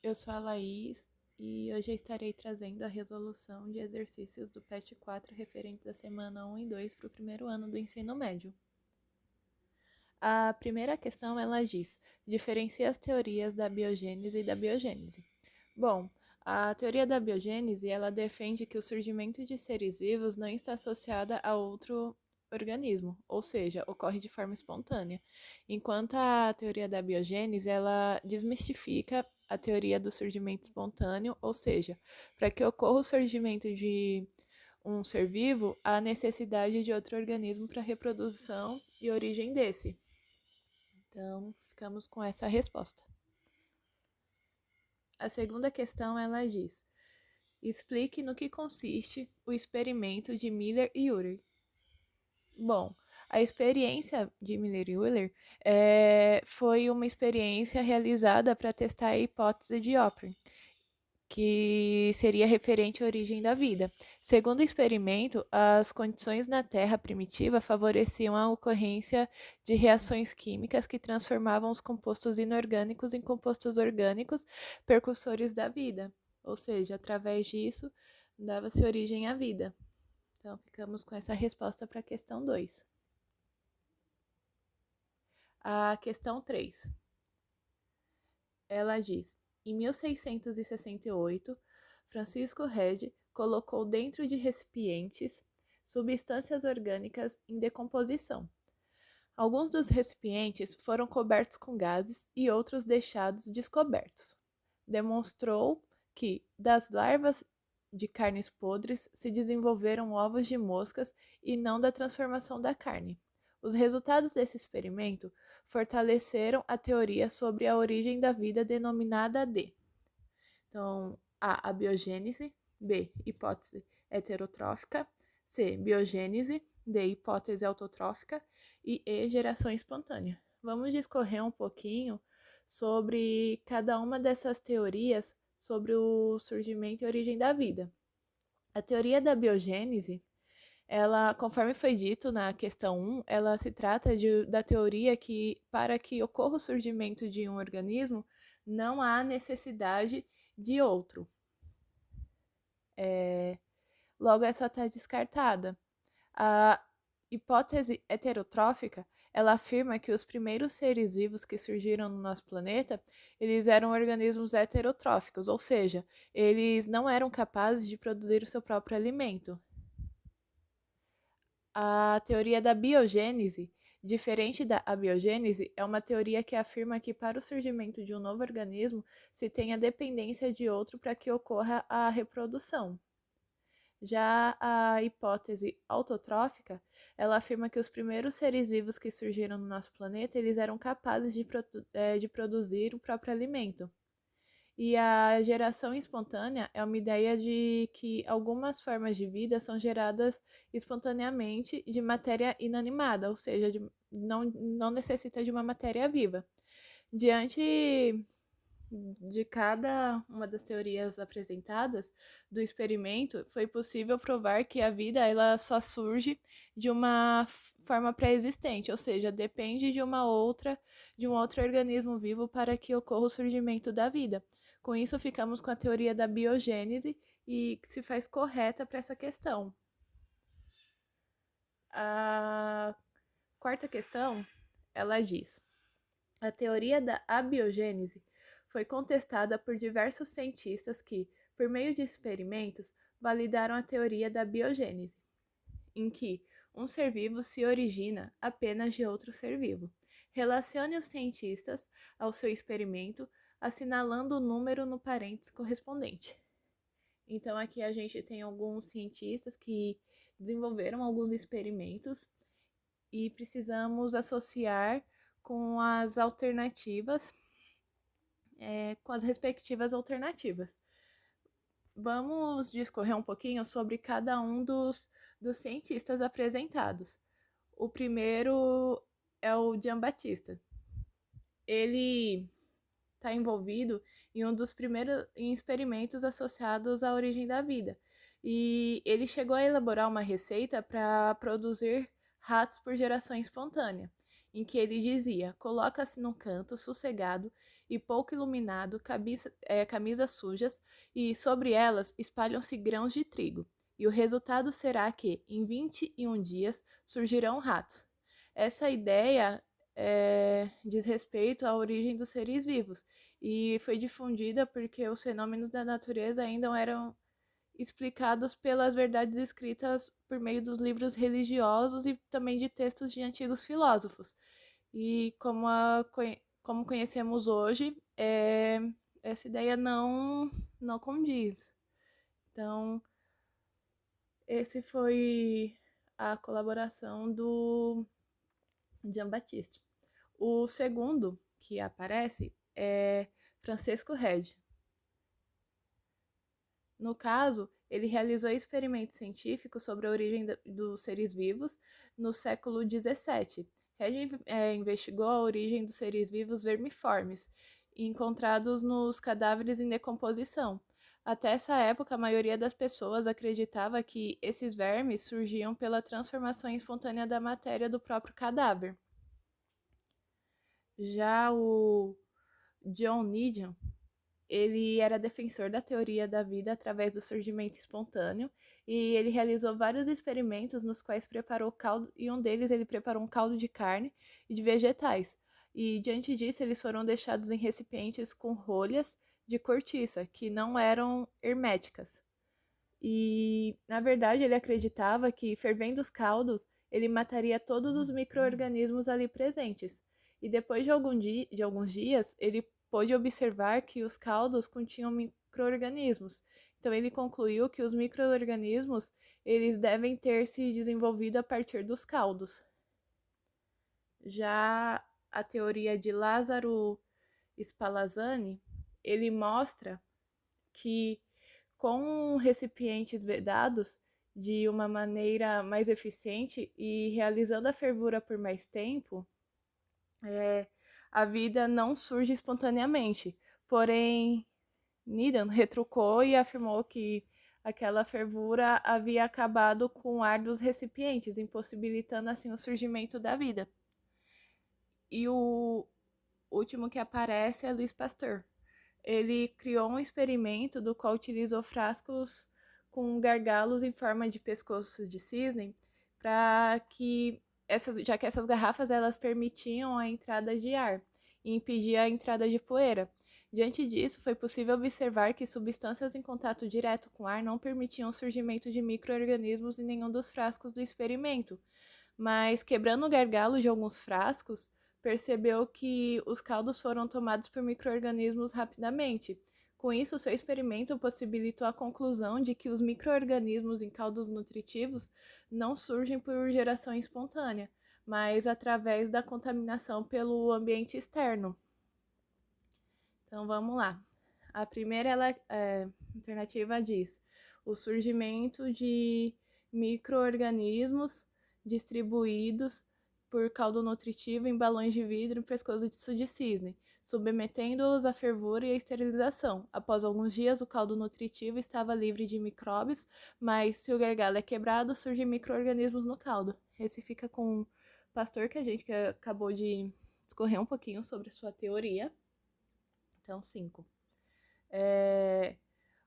Eu sou a Laís e hoje eu estarei trazendo a resolução de exercícios do PET 4 referentes à semana 1 e 2 para o primeiro ano do ensino médio. A primeira questão, ela diz: diferencia as teorias da biogênese e da biogênese. Bom, a teoria da biogênese, ela defende que o surgimento de seres vivos não está associado a outro organismo, ou seja, ocorre de forma espontânea. Enquanto a teoria da biogênese, ela desmistifica a teoria do surgimento espontâneo, ou seja, para que ocorra o surgimento de um ser vivo, há necessidade de outro organismo para reprodução e origem desse. Então, ficamos com essa resposta. A segunda questão, ela diz: explique no que consiste o experimento de Miller e Urey. Bom, a experiência de Miller e Wheeler foi uma experiência realizada para testar a hipótese de Oppert, que seria referente à origem da vida. Segundo o experimento, as condições na Terra primitiva favoreciam a ocorrência de reações químicas que transformavam os compostos inorgânicos em compostos orgânicos, precursores da vida. Ou seja, através disso, dava-se origem à vida. Então, ficamos com essa resposta para a questão 2. A questão 3. Ela diz: em 1668, Francisco Rede colocou dentro de recipientes substâncias orgânicas em decomposição. Alguns dos recipientes foram cobertos com gases e outros deixados descobertos. Demonstrou que das larvas de carnes podres se desenvolveram ovos de moscas e não da transformação da carne. Os resultados desse experimento fortaleceram a teoria sobre a origem da vida denominada de. Então, A biogênese, B, hipótese heterotrófica, C, biogênese, D, hipótese autotrófica e E, geração espontânea. Vamos discorrer um pouquinho sobre cada uma dessas teorias sobre o surgimento e origem da vida. A teoria da biogênese, ela, conforme foi dito na questão 1, ela se trata da teoria que, para que ocorra o surgimento de um organismo, não há necessidade de outro. Logo, essa está descartada. A hipótese heterotrófica, ela afirma que os primeiros seres vivos que surgiram no nosso planeta, eles eram organismos heterotróficos, ou seja, eles não eram capazes de produzir o seu próprio alimento. A teoria da biogênese, diferente da abiogênese, é uma teoria que afirma que para o surgimento de um novo organismo se tem a dependência de outro para que ocorra a reprodução. Já a hipótese autotrófica, ela afirma que os primeiros seres vivos que surgiram no nosso planeta, eles eram capazes de produzir o próprio alimento. E a geração espontânea é uma ideia de que algumas formas de vida são geradas espontaneamente de matéria inanimada, ou seja, não necessita de uma matéria viva. Diante de cada uma das teorias apresentadas do experimento, foi possível provar que a vida ela só surge de uma forma pré-existente, ou seja, depende de um outro organismo vivo para que ocorra o surgimento da vida. Com isso, ficamos com a teoria da biogênese e que se faz correta para essa questão. A quarta questão, ela diz: a teoria da abiogênese foi contestada por diversos cientistas que, por meio de experimentos, validaram a teoria da biogênese, em que um ser vivo se origina apenas de outro ser vivo. Relacione os cientistas ao seu experimento, assinalando o número no parênteses correspondente. Então, aqui a gente tem alguns cientistas que desenvolveram alguns experimentos e precisamos associar com as alternativas, com as respectivas alternativas. Vamos discorrer um pouquinho sobre cada um dos cientistas apresentados. O primeiro é o Giambattista. Ele está envolvido em um dos primeiros experimentos associados à origem da vida. E ele chegou a elaborar uma receita para produzir ratos por geração espontânea. em que ele dizia: coloca-se num canto, sossegado e pouco iluminado, camisas sujas, e sobre elas espalham-se grãos de trigo. E o resultado será que, em 21 dias, surgirão ratos. Essa ideia diz respeito à origem dos seres vivos e foi difundida porque os fenômenos da natureza ainda eram explicados pelas verdades escritas por meio dos livros religiosos e também de textos de antigos filósofos. E como conhecemos hoje, essa ideia não condiz. Então, esse foi a colaboração do Jean-Baptiste. O segundo que aparece é Francesco Redi. No caso, ele realizou experimentos científicos sobre a origem dos seres vivos no século XVII. Redi investigou a origem dos seres vivos vermiformes, encontrados nos cadáveres em decomposição. Até essa época, a maioria das pessoas acreditava que esses vermes surgiam pela transformação espontânea da matéria do próprio cadáver. Já o John Needham, ele era defensor da teoria da vida através do surgimento espontâneo e ele realizou vários experimentos nos quais preparou caldo, e um deles ele preparou um caldo de carne e de vegetais. E diante disso, eles foram deixados em recipientes com rolhas de cortiça, que não eram herméticas. E, na verdade, ele acreditava que, fervendo os caldos, ele mataria todos os micro-organismos ali presentes. E depois de alguns dias, ele pôde observar que os caldos continham micro-organismos. Então, ele concluiu que os micro-organismos eles devem ter se desenvolvido a partir dos caldos. Já a teoria de Lázaro Spallanzani, ele mostra que com recipientes vedados de uma maneira mais eficiente e realizando a fervura por mais tempo, a vida não surge espontaneamente. Porém, Needham retrucou e afirmou que aquela fervura havia acabado com o ar dos recipientes, impossibilitando assim o surgimento da vida. E o último que aparece é Louis Pasteur. Ele criou um experimento do qual utilizou frascos com gargalos em forma de pescoços de cisne para que já que essas garrafas elas permitiam a entrada de ar e impedia a entrada de poeira. Diante disso, foi possível observar que substâncias em contato direto com ar não permitiam o surgimento de micro-organismos em nenhum dos frascos do experimento. Mas, quebrando o gargalo de alguns frascos, percebeu que os caldos foram tomados por micro-organismos rapidamente. Com isso, seu experimento possibilitou a conclusão de que os micro-organismos em caldos nutritivos não surgem por geração espontânea, mas através da contaminação pelo ambiente externo. Então, vamos lá. A primeira alternativa diz o surgimento de micro-organismos distribuídos por caldo nutritivo em balões de vidro e pescoço de cisne, submetendo-os à fervura e à esterilização. Após alguns dias, o caldo nutritivo estava livre de micróbios, mas se o gargalo é quebrado, surgem micro-organismos no caldo. Esse fica com o Pasteur, que acabou de discorrer um pouquinho sobre a sua teoria. Então, 5.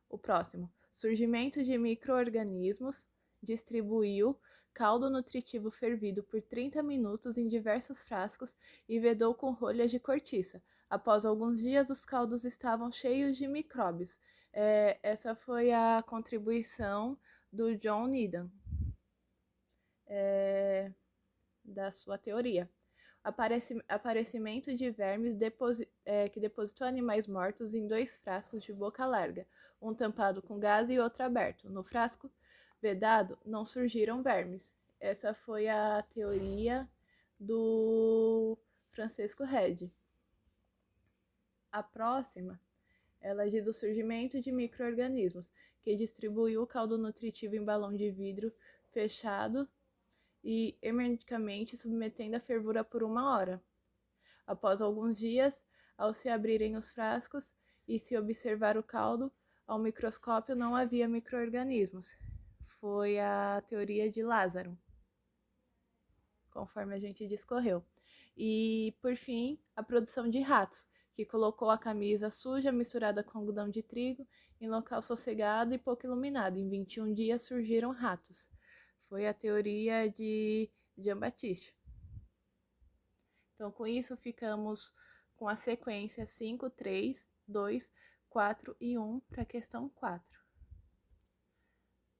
O próximo. Surgimento de micro-organismos distribuiu caldo nutritivo fervido por 30 minutos em diversos frascos e vedou com rolhas de cortiça. Após alguns dias, os caldos estavam cheios de micróbios. Essa foi a contribuição do John Needham da sua teoria. Aparecimento de vermes que depositou animais mortos em 2 frascos de boca larga, um tampado com gás e outro aberto. No frasco vedado, não surgiram vermes. Essa foi a teoria do Francesco Redi. A próxima, ela diz o surgimento de micro-organismos, que distribuiu o caldo nutritivo em balão de vidro fechado e hermeticamente submetendo a fervura por 1 hora. Após alguns dias, ao se abrirem os frascos e se observar o caldo, ao microscópio não havia micro-organismos. Foi a teoria de Lázaro, conforme a gente discorreu. E, por fim, a produção de ratos, que colocou a camisa suja misturada com algodão de trigo em local sossegado e pouco iluminado. Em 21 dias surgiram ratos. Foi a teoria de Jean-Baptiste. Então, com isso, ficamos com a sequência 5, 3, 2, 4 e 1 para a questão 4.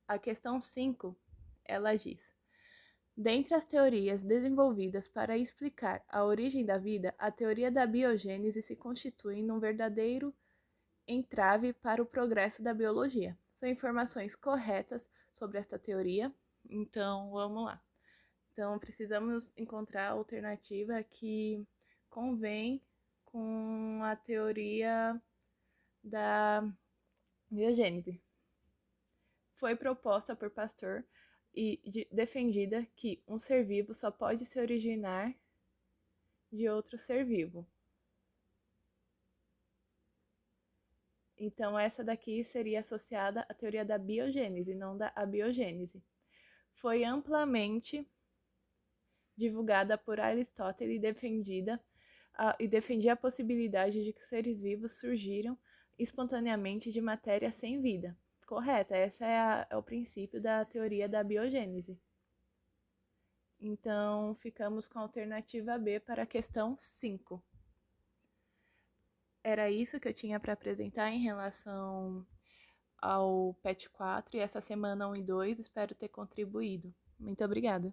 A questão 5, ela diz: dentre as teorias desenvolvidas para explicar a origem da vida, a teoria da biogênese se constitui num verdadeiro entrave para o progresso da biologia. São informações corretas sobre esta teoria, então vamos lá. Então, precisamos encontrar a alternativa que convém com a teoria da biogênese. Foi proposta por Pasteur e defendida que um ser vivo só pode se originar de outro ser vivo. Então, essa daqui seria associada à teoria da biogênese, não da abiogênese. Foi amplamente divulgada por Aristóteles e defendia a possibilidade de que os seres vivos surgiram espontaneamente de matéria sem vida. Correta, esse é o princípio da teoria da biogênese. Então, ficamos com a alternativa B para a questão 5. Era isso que eu tinha para apresentar em relação ao PET 4 e essa semana 1 e 2. Espero ter contribuído. Muito obrigada.